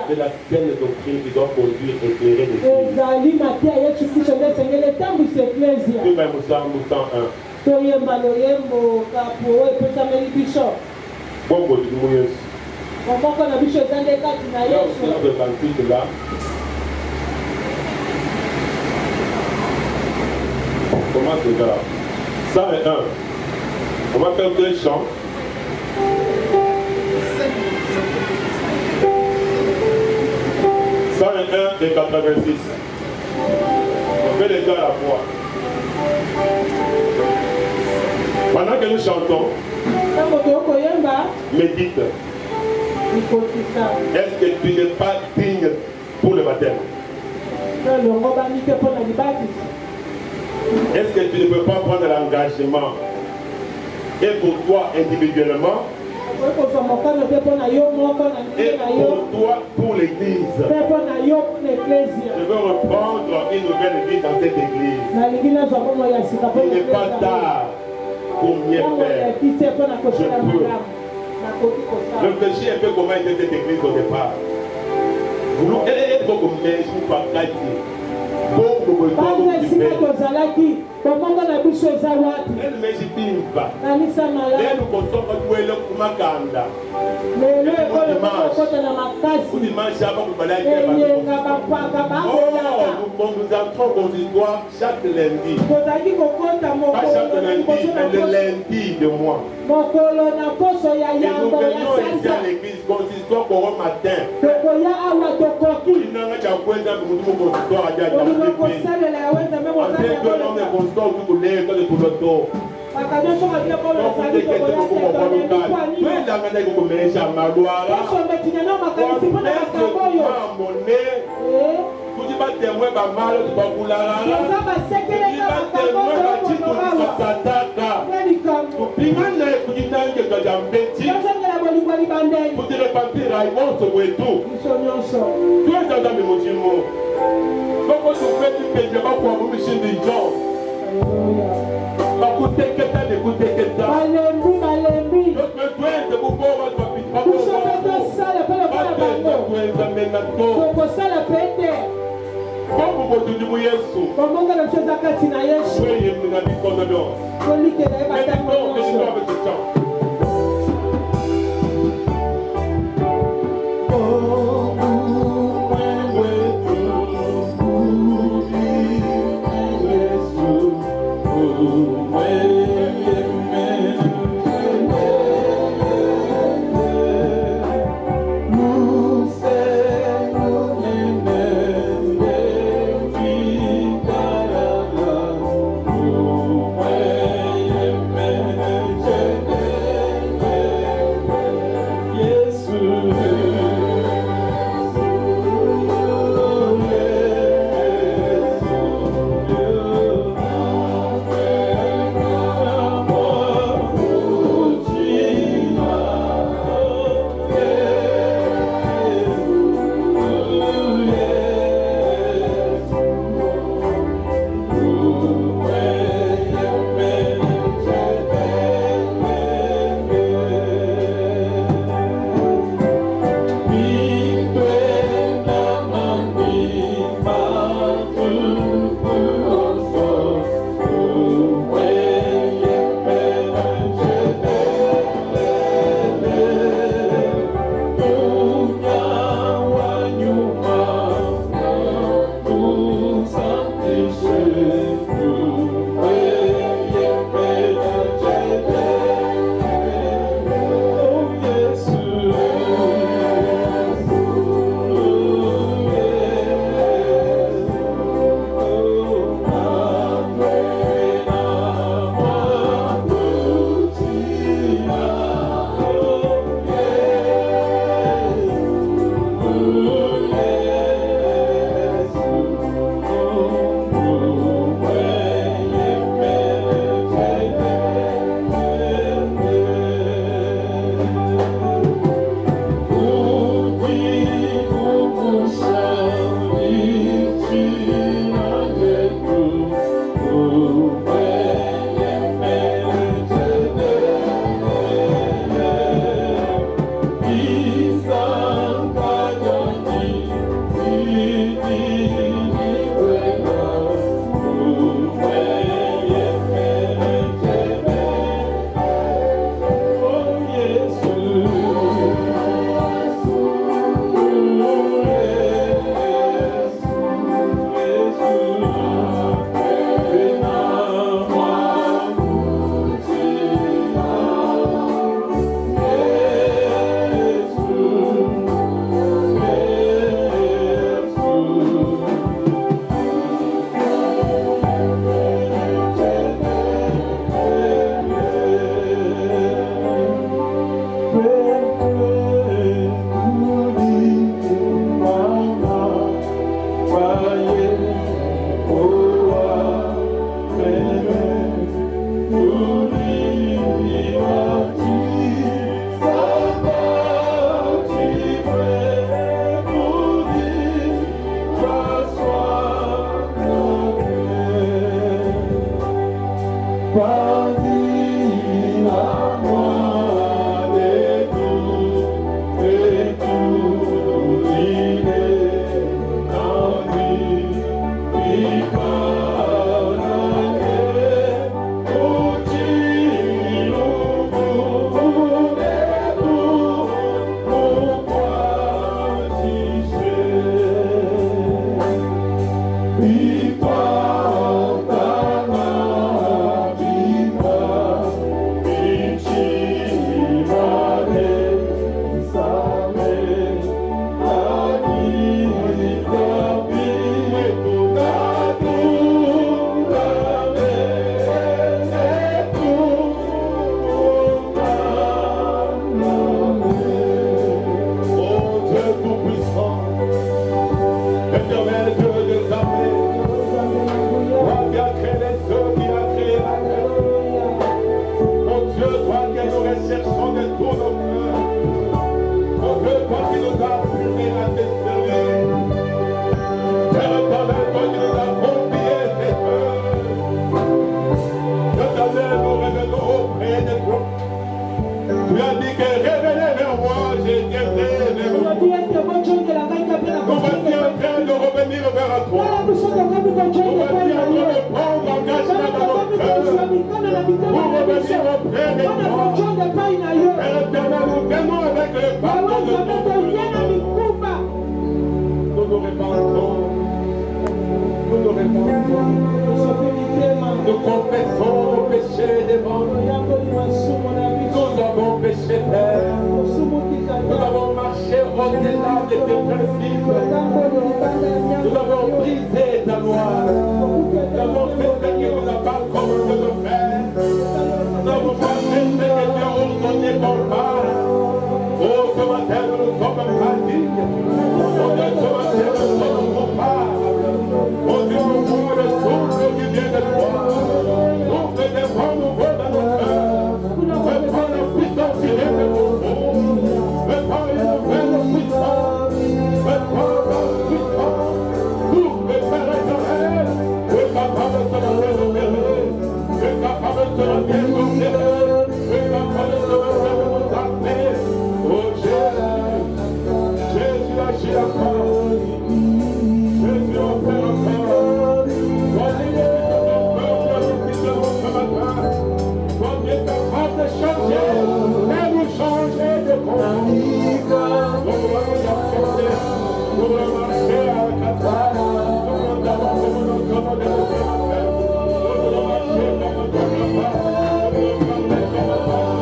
C'est la seule doctrine qui doit conduire et éclairer l'église. Là aussi, on veut cantique là. On commence déjà là. 101. On va faire 2 chants. 101 et 86. On fait les deux à la fois. Pendant que nous chantons, médite. Est-ce que tu n'es pas digne pour le baptême? Est-ce que tu ne peux pas prendre l'engagement? Et pour toi individuellement, et pour toi, pour l'église. Je veux reprendre une nouvelle vie dans cette église. Il n'est pas tard pour mieux faire. Je peux. Réfléchis un peu comment était cette église au départ. Elle est beaucoup mais je ne pas gâter. Beaucoup de temps, elle ne m'égipine pas. Elle nous consomme pour elle pour ma canda. Dimanche, avant que nous entrons aux histoires chaque lundi. Pas chaque lundi, mais le lundi de mois. Et nous venons ici à l'église consistoire pour un matin. Il n'a pas de consistoire Nous confessons nos péchés devant nous. Nous avons péché, Père. Nous avons marché au-delà de tes principes. Nous avons brisé ta loi. Nous avons fait ce que tu nous as pas commandé de faire. Nous avons fait ce que tu as ordonné qu'on fasse. Oh, ce matin, nous sommes fatigués. Oh Dieu, ce matin, nous sommes coupables. Oh Dieu, nous voulons le souffle qui vient de toi. Souffle des vents nouveaux dans nos cœurs. Reprends la puissance qui vient de nous. Reprends une nouvelle puissance. Reprends la puissance. Souffle, Père éternel. Tu es capable de se lever au Père. Tu es capable de se lever au Père. Tu es capable de se lever au Père. Oh Jésus. Jésus agit encore. Jésus opère encore. Sois Dieu capable de changer, et nous changer de conduite. Nous voulons accepter, nous voulons marcher à la casade, nous voulons d'abord comme nous sommes des frères. Nous voulons marcher comme notre papa, nous voulons parler comme notre papa.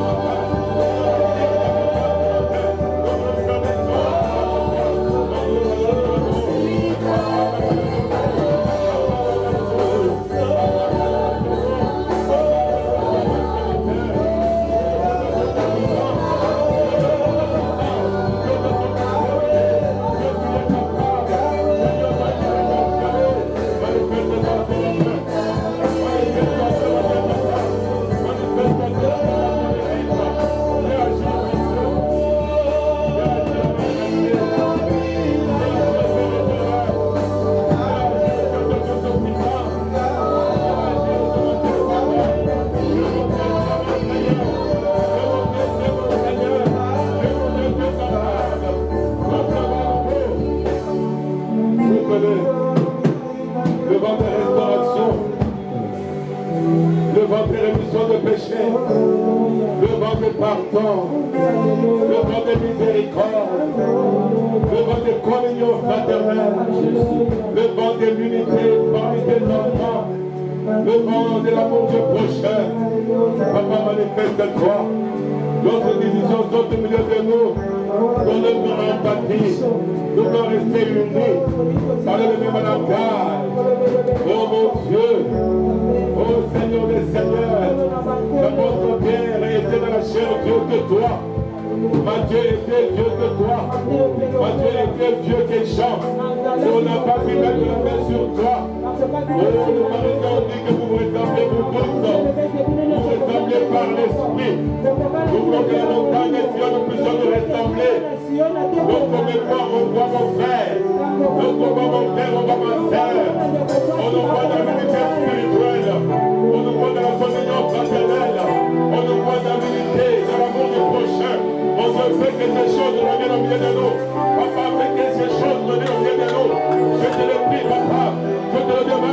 Le vent de restauration, le vent de rémission de péché, le vent de pardon, le vent de miséricorde, le vent de communion fraternelle, le vent de l'unité parmi tes enfants, le vent de l'amour du prochain. Papa, manifeste-toi. D'autres divisions sont au milieu de nous. Nous devons empathie. Nous devons rester unis. Par le même langage. Oh mon Dieu. Oh Seigneur des Seigneurs. Notre Père était dans la chair Dieu que toi. Ma Dieu était Dieu que toi. Ma Dieu était Dieu qui chante. Et on n'a pas pu mettre la main sur toi. Oh, le Parisien dit que vous vous ressemblez vous tous. Vous ressemblez par l'esprit. Nous voulons que la montagne et Sion nous puissions nous ressembler. Lorsqu'on me voit, on voit mon frère. Lorsqu'on voit mon frère, on voit ma sœur. On nous voit dans l'unité spirituelle. On nous voit dans la communion fraternelle. On nous voit dans l'unité, dans l'amour du prochain. On se fait que ces choses reviennent au milieu de nous. Papa, fais que ces choses reviennent au milieu de nous. Je te le prie, papa. Je te le demande.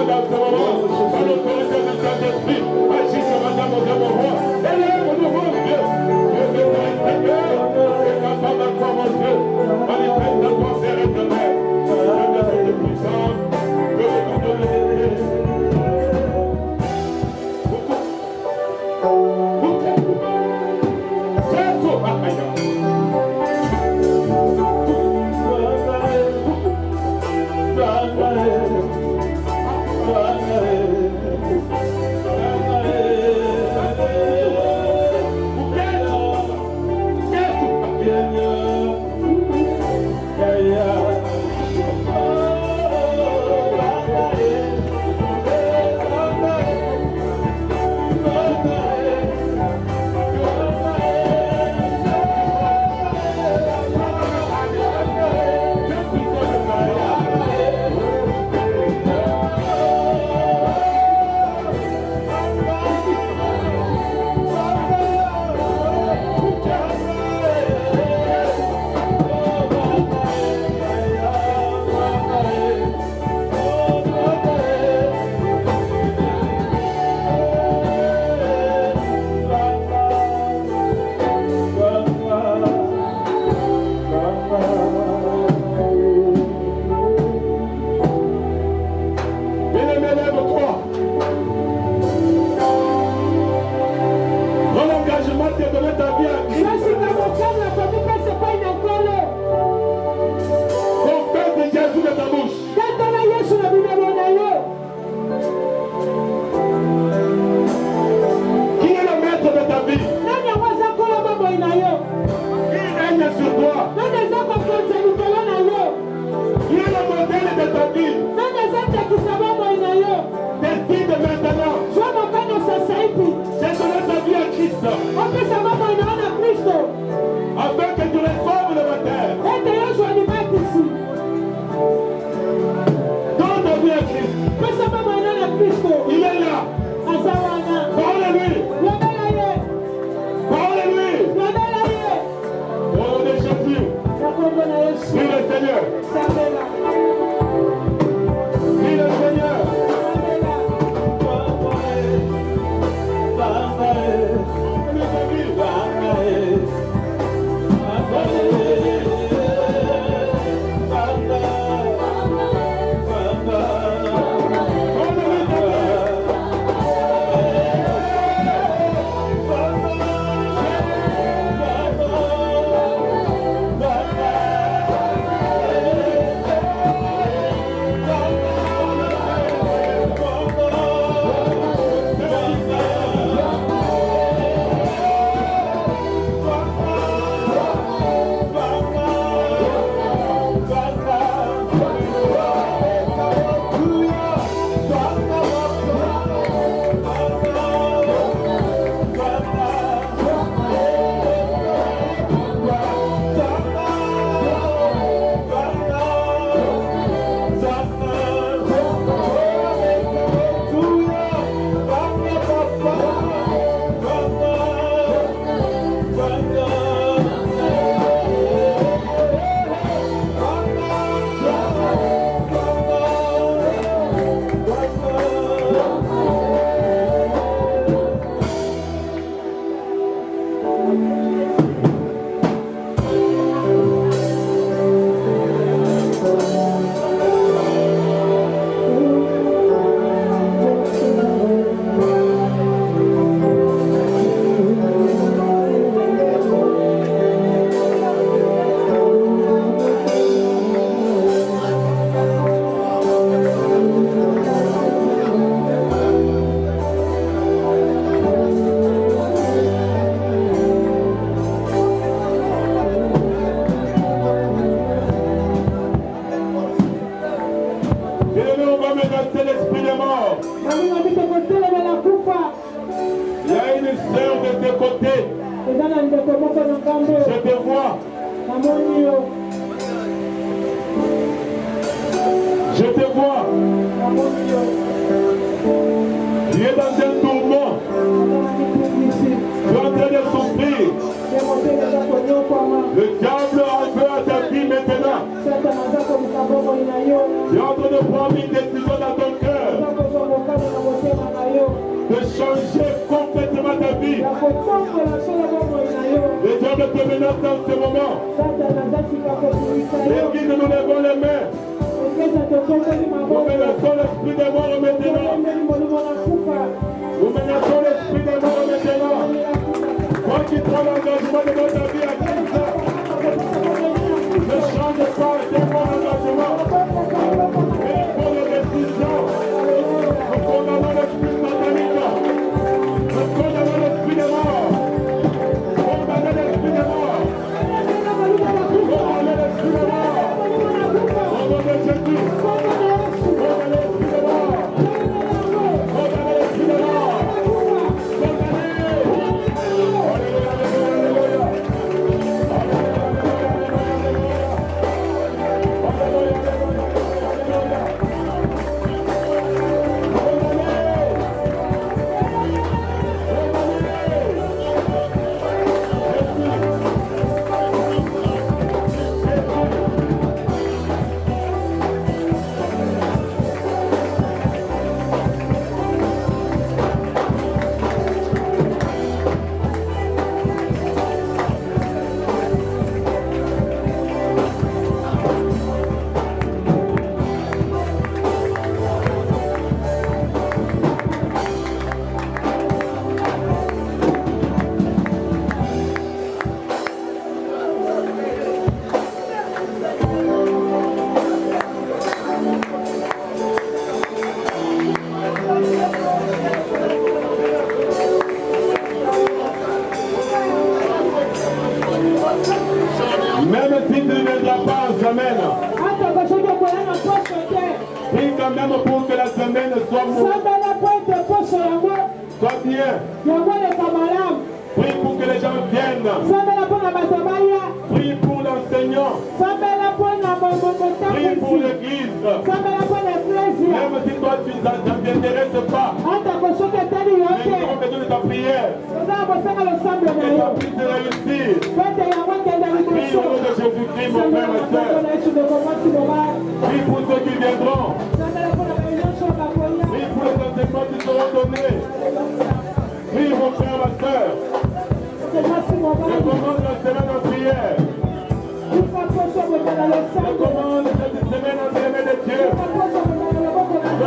Il est là. Parlez-lui. Parlez-lui. Au nom de Jésus. Prie le Seigneur. Prie le Seigneur. Je te vois. Tu es dans un tourment. Tu es en train de souffrir. Le diable en veut à ta vie maintenant. Tu es en train de prendre une décision dans ton cœur. De changer complètement ta vie. Le diable te menace dans ce moment. L'église, nous levons les mains. Nous menaçons l'esprit des morts maintenant. Nous menaçons l'esprit des morts maintenant. Toi qui prends l'engagement de notre vie à Christ, ne change pas tes bons engagements. Mais prends les décisions. Nous condamnons l'esprit satanique. Nous condamnons l'esprit des morts. Condamnons l'esprit des morts. Condamnons l'esprit des morts. Au nom de Jésus. Condamnons l'esprit des morts. Condamnons l'esprit des morts. Condamnez. Alléluia, alléluia, alléluia. Prie pour l'église. Même si toi tu ne t'intéresses pas, nous avons besoin de ta prière. Que ta puisse réussir. Prie au nom de Jésus-Christ, mon frère et soeur. Prie pour ceux qui viendront. Prie pour les enseignements qui seront donnés. Prie, mon frère, ma soeur. Je commande la semaine en prière. Je commande cette semaine en prière de Dieu. Je